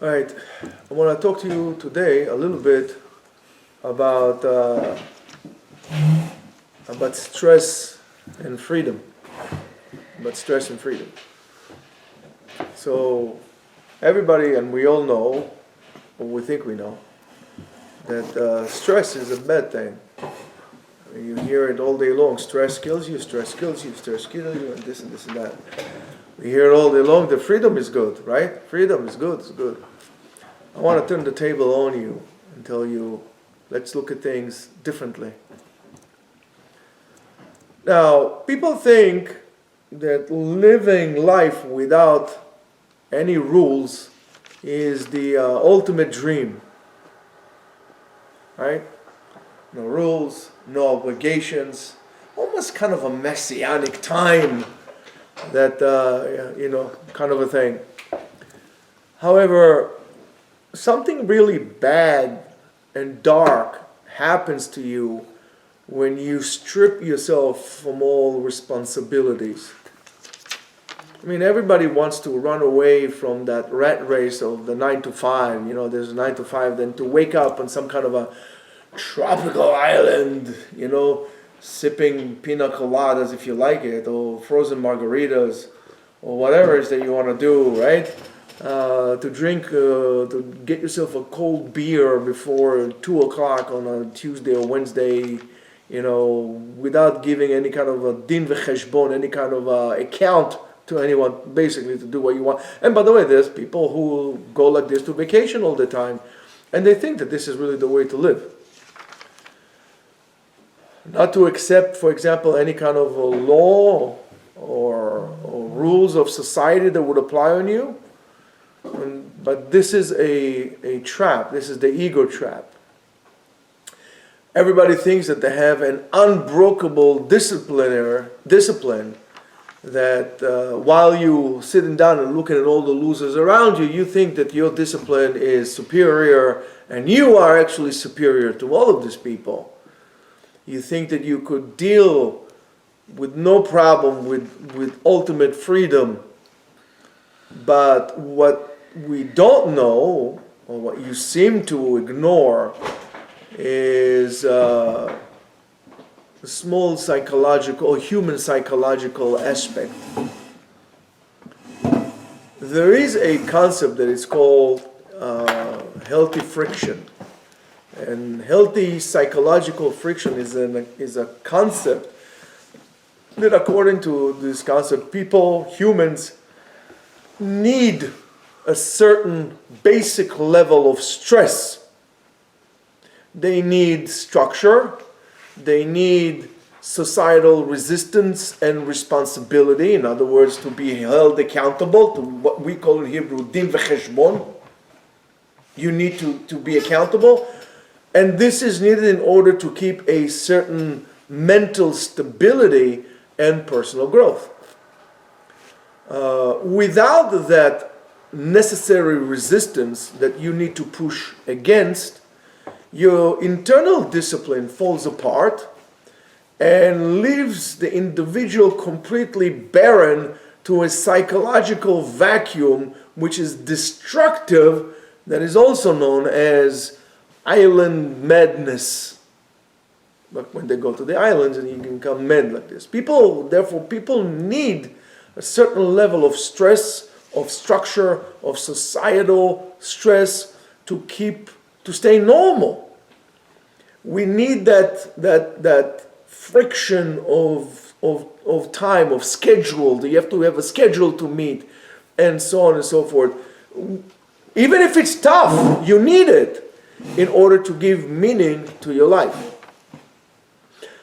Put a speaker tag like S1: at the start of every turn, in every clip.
S1: All right, I want to talk to you today a little bit about stress and freedom. About stress and freedom. So, everybody and we all know, or we think we know, that stress is a bad thing. You hear it all day long. Stress kills you. Stress kills you. Stress kills you, and this and this and that. We hear it all day long. The freedom is good, right? Freedom is good. It's good. I want to turn the table on you and tell you, let's look at things differently. Now, people think that living life without any rules is the ultimate dream, right? No rules, no obligations, almost kind of a messianic time, that, kind of a thing. However, something really bad and dark happens to you when you strip yourself from all responsibilities. I mean, everybody wants to run away from that rat race of the 9 to 5. You know, there's a 9 to 5, then to wake up on some kind of a tropical island, sipping pina coladas if you like it, or frozen margaritas, or whatever it is that you want to do, right? To drink, to get yourself a cold beer before 2 o'clock on a Tuesday or Wednesday, without giving any kind of a din v'cheshbon, any kind of account to anyone, basically to do what you want. And by the way, there's people who go like this to vacation all the time, and they think that this is really the way to live. Not to accept, for example, any kind of a law or rules of society that would apply on you. But this is a trap. This is the ego trap. Everybody thinks that they have an unbreakable discipline that while you sitting down and looking at all the losers around you, you think that your discipline is superior and you are actually superior to all of these people. You think that you could deal with no problem with ultimate freedom. But what we don't know, or what you seem to ignore, is a small psychological, or human psychological aspect. There is a concept that is called healthy friction. And healthy psychological friction is a concept that, according to this concept, humans, need a certain basic level of stress. They need structure, they need societal resistance and responsibility, in other words, to be held accountable to what we call in Hebrew din v'cheshbon. You need to be accountable, and this is needed in order to keep a certain mental stability and personal growth. Without that necessary resistance that you need to push against, your internal discipline falls apart and leaves the individual completely barren to a psychological vacuum which is destructive, that is also known as island madness. But when they go to the islands and you can become mad like this. People need a certain level of stress, of structure, of societal stress to stay normal. We need that friction of time, of schedule. You have to have a schedule to meet, and so on and so forth. Even if it's tough, you need it in order to give meaning to your life.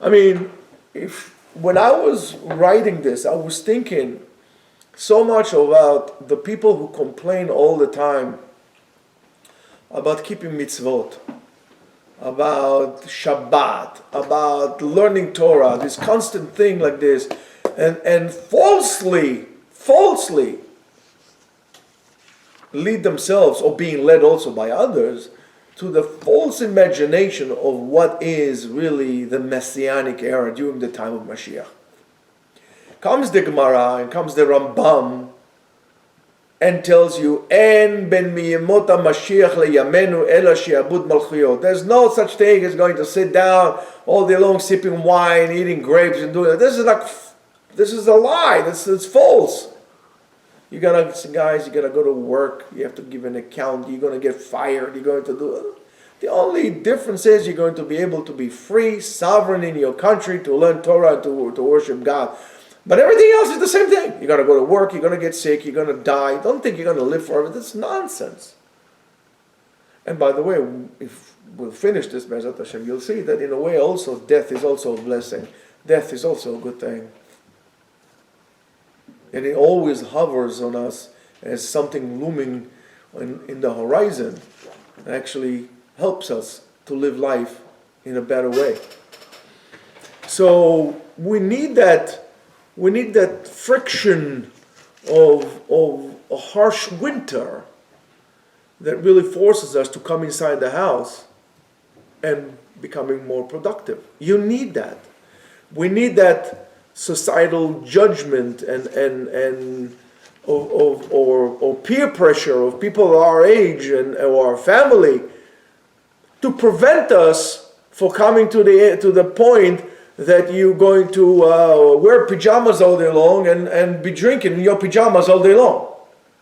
S1: I mean, when I was writing this, I was thinking so much about the people who complain all the time about keeping mitzvot, about Shabbat, about learning Torah, this constant thing like this, and falsely lead themselves, or being led also by others, to the false imagination of what is really the Messianic era during the time of Mashiach. Comes the Gemara and comes the Rambam and tells you, "En ben miyemot Mashiach leyamenu ela she'abud malchuyot." There's no such thing as going to sit down all day long sipping wine, eating grapes, and doing that. This is a lie. It's false. Guys, you gotta go to work. You have to give an account. You're gonna get fired. You're going to do. The only difference is you're going to be able to be free, sovereign in your country, to learn Torah, to worship God. But everything else is the same thing. You're going to go to work, you're going to get sick, you're going to die. Don't think you're going to live forever. That's nonsense. And by the way, if we'll finish this, Be'ezrat Hashem, you'll see that in a way also death is also a blessing. Death is also a good thing. And it always hovers on us as something looming in the horizon. It actually helps us to live life in a better way. So we need that friction of a harsh winter that really forces us to come inside the house and becoming more productive. You need that. We need that societal judgment and or peer pressure of people our age or our family to prevent us from coming to the point that you're going to wear pajamas all day long and be drinking in your pajamas all day long.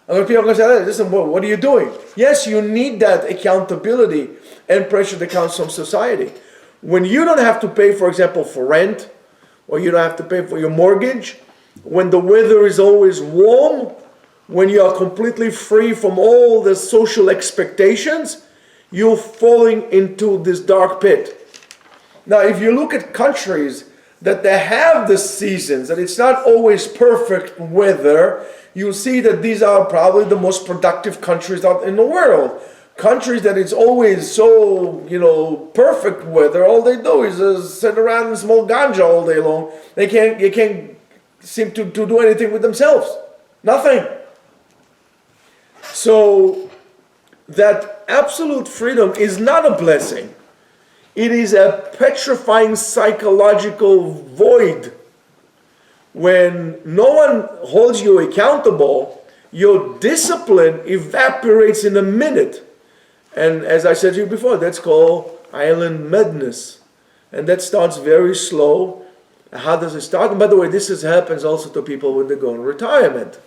S1: And people are going to say, "Hey, listen, what are you doing?" Yes, you need that accountability and pressure that comes from society. When you don't have to pay, for example, for rent, or you don't have to pay for your mortgage, when the weather is always warm, when you are completely free from all the social expectations, you're falling into this dark pit. Now, if you look at countries that they have the seasons, and it's not always perfect weather, you'll see that these are probably the most productive countries out in the world. Countries that it's always so, perfect weather, all they do is sit around and smoke ganja all day long. They can't seem to do anything with themselves. Nothing. So, that absolute freedom is not a blessing. It is a petrifying psychological void. When no one holds you accountable, your discipline evaporates in a minute. And as I said to you before, that's called island madness. And that starts very slow. How does it start? And by the way, happens also to people when they go in retirement.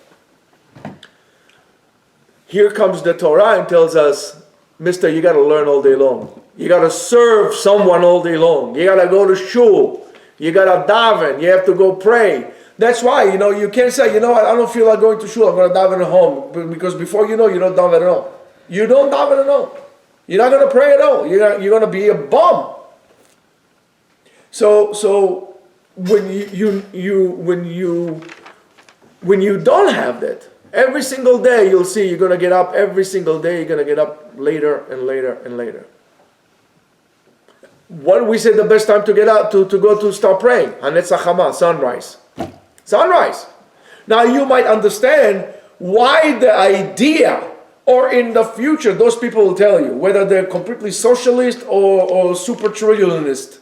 S1: Here comes the Torah and tells us, "Mister, you got to learn all day long. You got to serve someone all day long. You got to go to shul. You got to daven. You have to go pray." That's why, you can't say, "I don't feel like going to shul. I'm going to daven at home." Because before you don't daven at all. You don't daven at all. You're not going to pray at all. You're going to be a bum. So when you don't have that, every single day you'll see you're going to get up. Every single day you're going to get up later and later and later. What do we say the best time to get up to go to start praying? Hanetzach Hama, sunrise. Sunrise. Now you might understand why the idea, or in the future, those people will tell you, whether they're completely socialist or super trillianist,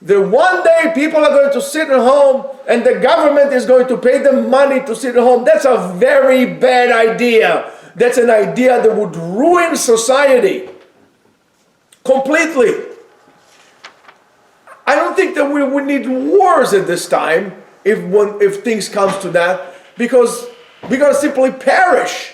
S1: that one day people are going to sit at home and the government is going to pay them money to sit at home. That's a very bad idea. That's an idea that would ruin society completely. I don't think that we would need wars at this time if things comes to that, because we're going to simply perish.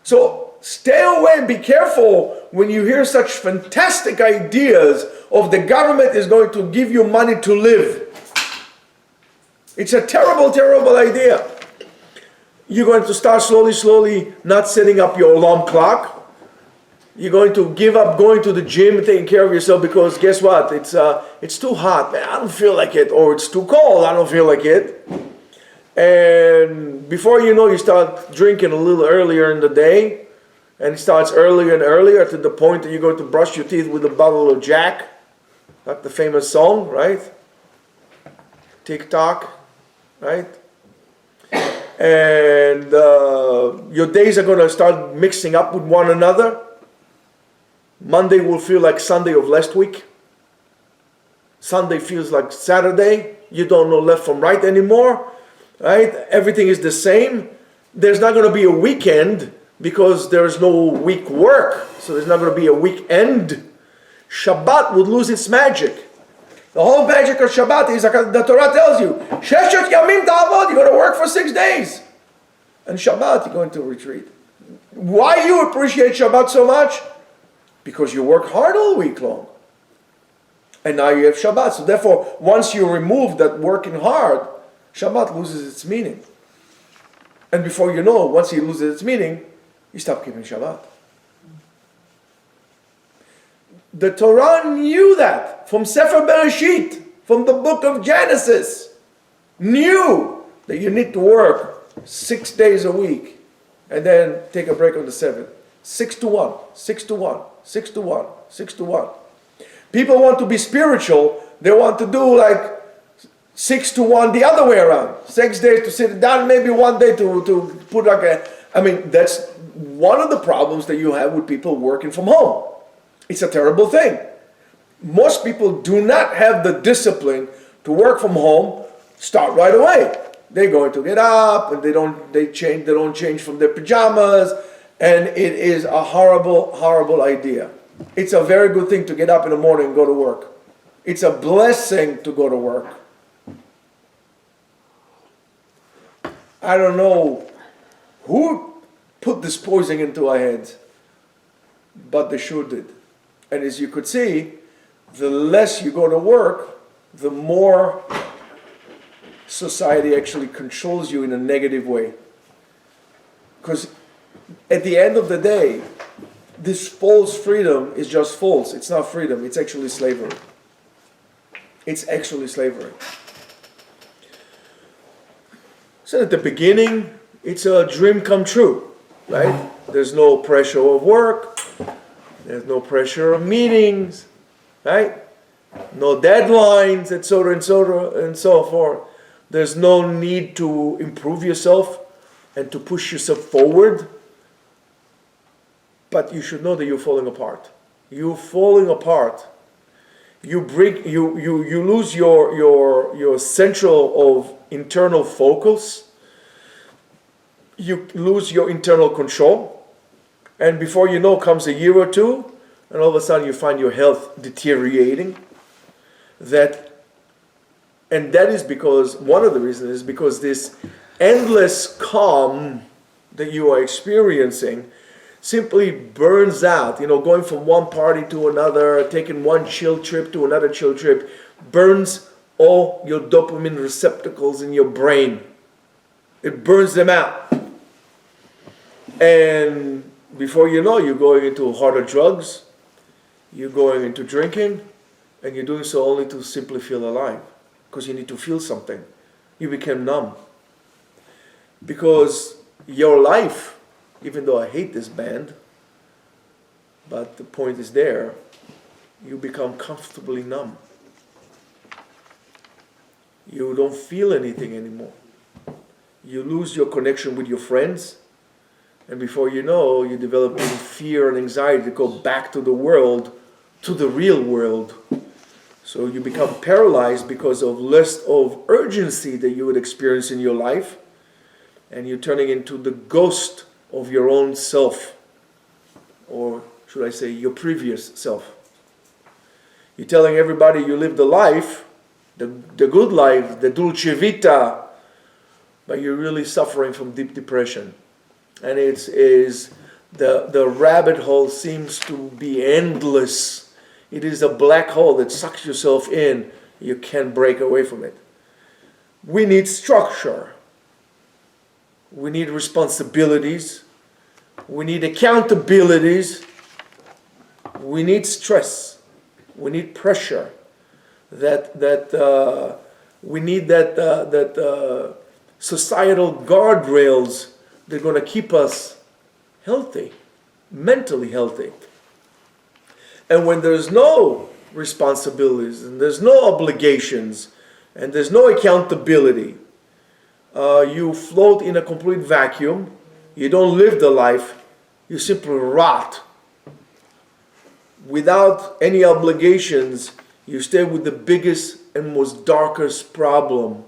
S1: So stay away and be careful when you hear such fantastic ideas of the government is going to give you money to live. It's a terrible, terrible idea. You're going to start slowly not setting up your alarm clock. You're going to give up going to the gym and taking care of yourself, because guess what? It's too hot, man. I don't feel like it. Or it's too cold. I don't feel like it. And before you know, you start drinking a little earlier in the day. And it starts earlier and earlier to the point that you're going to brush your teeth with a bottle of Jack. Like the famous song, right? Tick-tock, right? And your days are going to start mixing up with one another. Monday will feel like Sunday of last week. Sunday feels like Saturday. You don't know left from right anymore, right? Everything is the same. There's not going to be a weekend because there's no week work. So there's not going to be a weekend. Shabbat would lose its magic. The whole magic of Shabbat is, like the Torah tells you, Sheshet Yamim Ta'avod, you're going to work for 6 days. And Shabbat, you're going to retreat. Why you appreciate Shabbat so much? Because you work hard all week long. And now you have Shabbat. So therefore, once you remove that working hard, Shabbat loses its meaning. And before you know, once it loses its meaning, you stop keeping Shabbat. The Torah knew that from Sefer Bereshit, from the book of Genesis, knew that you need to work 6 days a week and then take a break on the 7th. 6 to 1, 6 to 1, 6 to 1, 6 to 1. People want to be spiritual, they want to do like 6 to 1 the other way around. 6 days to sit down, maybe 1 day to put like a... I mean, that's one of the problems that you have with people working from home. It's a terrible thing. Most people do not have the discipline to work from home, start right away. They're going to get up and they don't change from their pajamas, and it is a horrible, horrible idea. It's a very good thing to get up in the morning and go to work. It's a blessing to go to work. I don't know who put this poison into our heads, but they sure did. And as you could see, the less you go to work, the more society actually controls you in a negative way. Because at the end of the day, this false freedom is just false. It's not freedom. It's actually slavery. It's actually slavery. So at the beginning, it's a dream come true, right? There's no pressure of work. There's no pressure of meetings, right? No deadlines, etc., and so forth. There's no need to improve yourself and to push yourself forward. But you should know that you're falling apart. You're falling apart. You lose your central of internal focus. You lose your internal control. And before you know, comes a year or two, and all of a sudden you find your health deteriorating. And that is because, one of the reasons is because this endless calm that you are experiencing simply burns out. You know, going from one party to another, taking one chill trip to another chill trip, burns all your dopamine receptacles in your brain. It burns them out. And before you know, you're going into harder drugs, you're going into drinking, and you're doing so only to simply feel alive. Because you need to feel something. You became numb. Because your life, even though I hate this band, but the point is there, you become comfortably numb. You don't feel anything anymore. You lose your connection with your friends, and before you know, you develop fear and anxiety to go back to the world, to the real world. So you become paralyzed because of less of urgency that you would experience in your life, and you're turning into the ghost of your own self, or should I say your previous self. You're telling everybody you live the life, the good life, the dulce vita, but you're really suffering from deep depression. And the rabbit hole seems to be endless. It is a black hole that sucks yourself in. You can't break away from it. We need structure. We need responsibilities. We need accountabilities. We need stress. We need pressure. We need that societal guardrails that are going to keep us healthy, mentally healthy. And when there's no responsibilities and there's no obligations and there's no accountability, you float in a complete vacuum. You don't live the life. You simply rot. Without any obligations, you stay with the biggest and most darkest problem,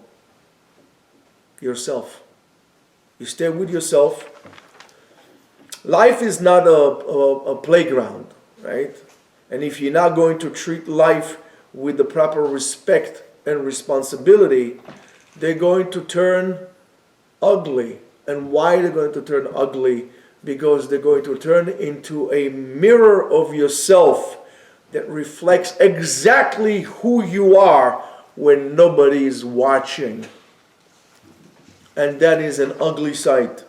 S1: yourself. You stay with yourself. Life is not a playground, right? And if you're not going to treat life with the proper respect and responsibility, they're going to turn ugly. And why they're going to turn ugly? Because they're going to turn into a mirror of yourself that reflects exactly who you are when nobody is watching. And that is an ugly sight.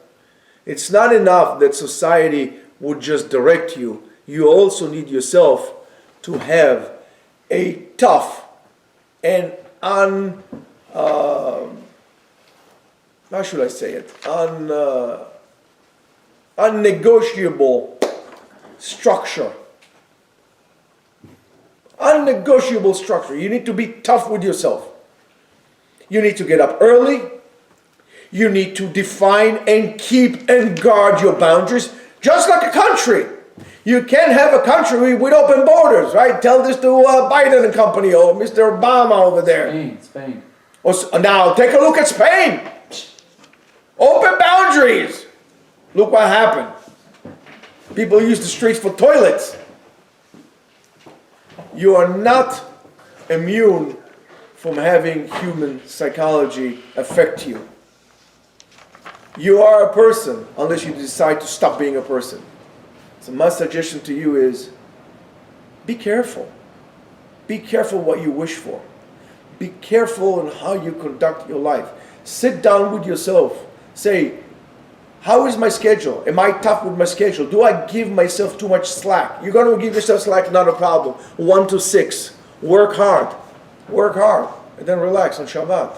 S1: It's not enough that society would just direct you. You also need yourself to have a tough and how should I say it? Unnegotiable structure. Unnegotiable structure. You need to be tough with yourself. You need to get up early. You need to define and keep and guard your boundaries, just like a country. You can't have a country with open borders, right? Tell this to Biden and company or Mr. Obama over there.
S2: Spain.
S1: Now take a look at Spain. Open boundaries. Look what happened. People use the streets for toilets. You are not immune from having human psychology affect you. You are a person unless you decide to stop being a person. So my suggestion to you is, be careful. Be careful what you wish for. Be careful in how you conduct your life. Sit down with yourself. Say, how is my schedule? Am I tough with my schedule? Do I give myself too much slack? You're going to give yourself slack, not a problem. 1 to 6. Work hard. Work hard. And then relax on Shabbat.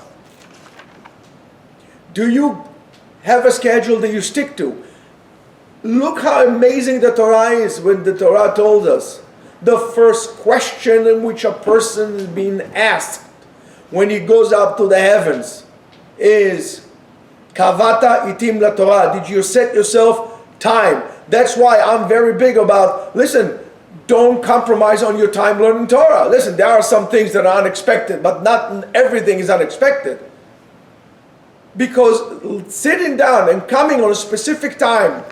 S1: Do you have a schedule that you stick to? Look how amazing the Torah is when the Torah told us the first question in which a person is being asked when he goes up to the heavens is, Kavata itim la Torah. Did you set yourself time? That's why I'm very big about, listen, don't compromise on your time learning Torah. Listen, there are some things that are unexpected, but not everything is unexpected. Because sitting down and coming on a specific time,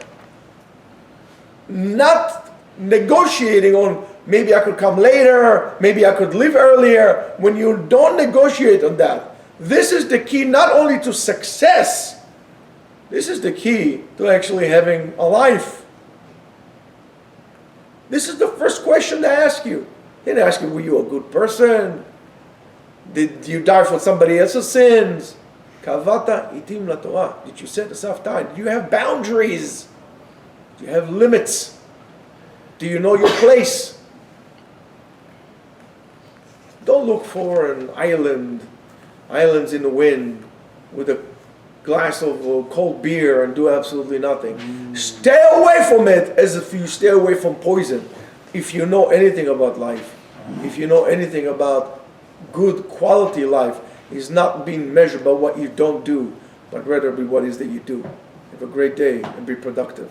S1: not negotiating on maybe I could come later, maybe I could leave earlier, when you don't negotiate on that, this is the key not only to success, this is the key to actually having a life. This is the first question they ask you. They didn't ask you, were you a good person? Did you die for somebody else's sins? Kavata itim la Torah. Did you set yourself time? Do you have boundaries? Do you have limits? Do you know your place? Don't look for an islands in the wind with a glass of cold beer and do absolutely nothing. Stay away from it as if you stay away from poison. If you know anything about life, if you know anything about good quality life, it's not being measured by what you don't do, but rather by what it is that you do. Have a great day and be productive.